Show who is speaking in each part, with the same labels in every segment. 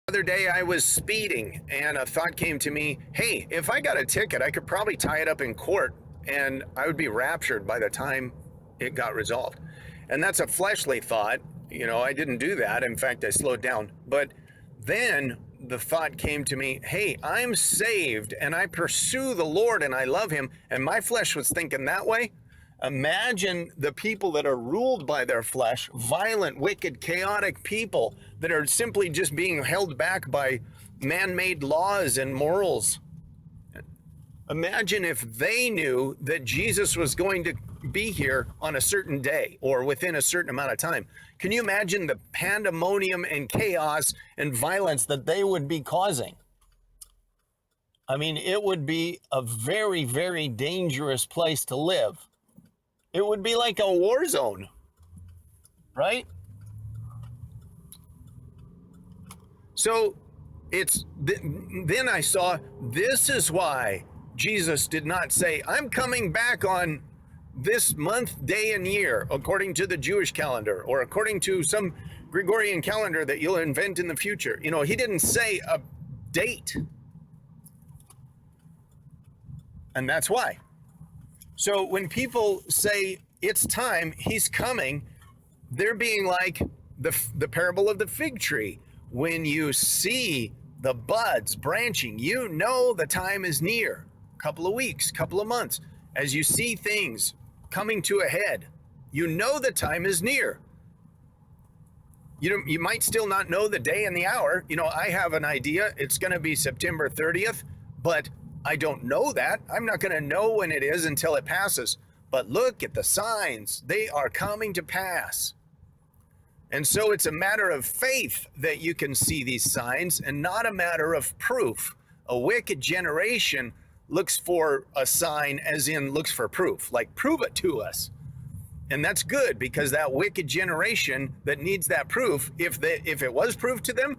Speaker 1: other day I was speeding and a thought came to me, hey, if I got a ticket, I could probably tie it up in court and I would be raptured by the time it got resolved. And that's a fleshly thought. I didn't do that. In fact, I slowed down. But then the thought came to me, hey, I'm saved and I pursue the Lord and I love him. And my flesh was thinking that way. Imagine the people that are ruled by their flesh, violent, wicked, chaotic people that are simply just being held back by man-made laws and morals. Imagine if they knew that Jesus was going to be here on a certain day or within a certain amount of time. Can you imagine the pandemonium and chaos and violence that they would be causing? I mean, it would be a very, very dangerous place to live. It would be like a war zone, right? So then I saw this is why Jesus did not say, I'm coming back on this month, day, and year, according to the Jewish calendar or according to some Gregorian calendar that you'll invent in the future. He didn't say a date. And that's why. So when people say it's time, he's coming, they're being like the parable of the fig tree. When you see the buds branching, the time is near. Couple of weeks, couple of months. As you see things coming to a head, the time is near. You might still not know the day and the hour. I have an idea. It's going to be September 30th, but I don't know that. I'm not going to know when it is until it passes. But look at the signs. They are coming to pass. And so it's a matter of faith that you can see these signs and not a matter of proof. A wicked generation looks for a sign, as in looks for proof, like prove it to us. And that's good, because that wicked generation that needs that proof, if it was proved to them,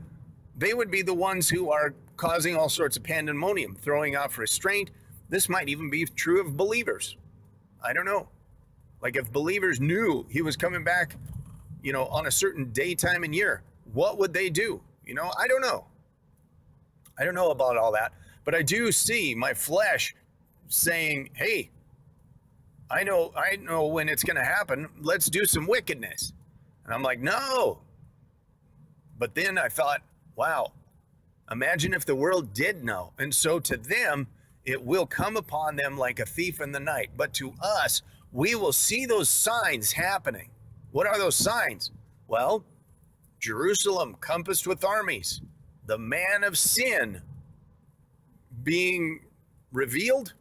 Speaker 1: they would be the ones who are causing all sorts of pandemonium, throwing off restraint. This might even be true of believers. I don't know. Like if believers knew he was coming back, on a certain day, time, and year, what would they do? I don't know. I don't know about all that, but I do see my flesh saying, hey, I know when it's going to happen. Let's do some wickedness. And I'm like, no. But then I thought, wow, imagine if the world did know. And so to them, it will come upon them like a thief in the night. But to us, we will see those signs happening. What are those signs? Well, Jerusalem compassed with armies, the man of sin being revealed,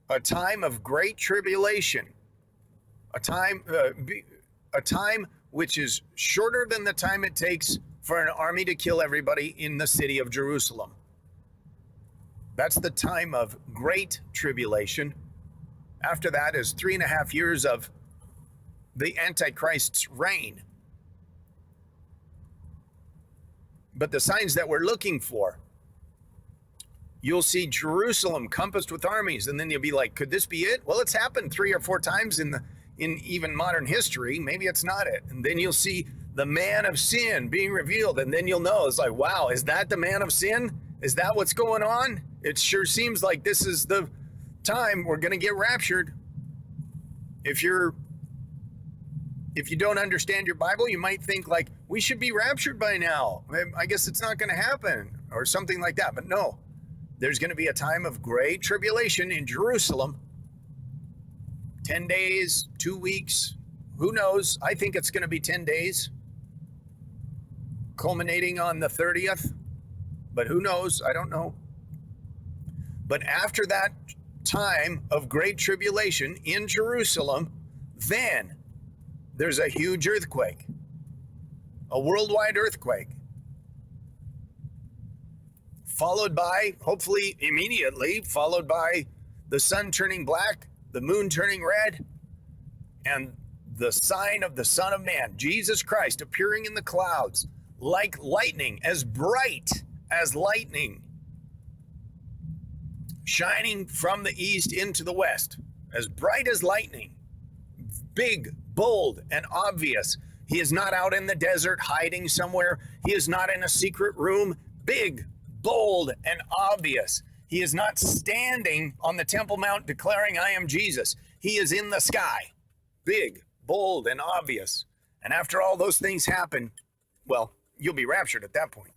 Speaker 1: a time of great tribulation, a time which is shorter than the time it takes for an army to kill everybody in the city of Jerusalem. That's the time of great tribulation. After that is 3.5 years of the Antichrist's reign. But the signs that we're looking for, you'll see Jerusalem compassed with armies, and then you'll be like, could this be it? Well, it's happened 3 or 4 times in even modern history. Maybe it's not it. And then you'll see the man of sin being revealed, and then you'll know, it's like, wow, is that the man of sin? Is that what's going on? It sure seems like this is the time we're going to get raptured. If you don't understand your Bible, you might think like, we should be raptured by now. I guess it's not going to happen or something like that. But no, there's going to be a time of great tribulation in Jerusalem. 10 days, 2 weeks, who knows? I think it's going to be 10 days, culminating on the 30th. But who knows? I don't know. But after that time of great tribulation in Jerusalem, then there's a huge earthquake, a worldwide earthquake, followed by, hopefully immediately, followed by the sun turning black, the moon turning red, and the sign of the Son of Man, Jesus Christ, appearing in the clouds like lightning, as bright as lightning, shining from the east into the west, as bright as lightning, big, bold, and obvious, He is not out in the desert hiding somewhere. He is not in a secret room, big, bold, and obvious. He is not standing on the Temple Mount declaring, I am Jesus. He is in the sky, big, bold, and obvious. And after all those things happen, well, you'll be raptured at that point.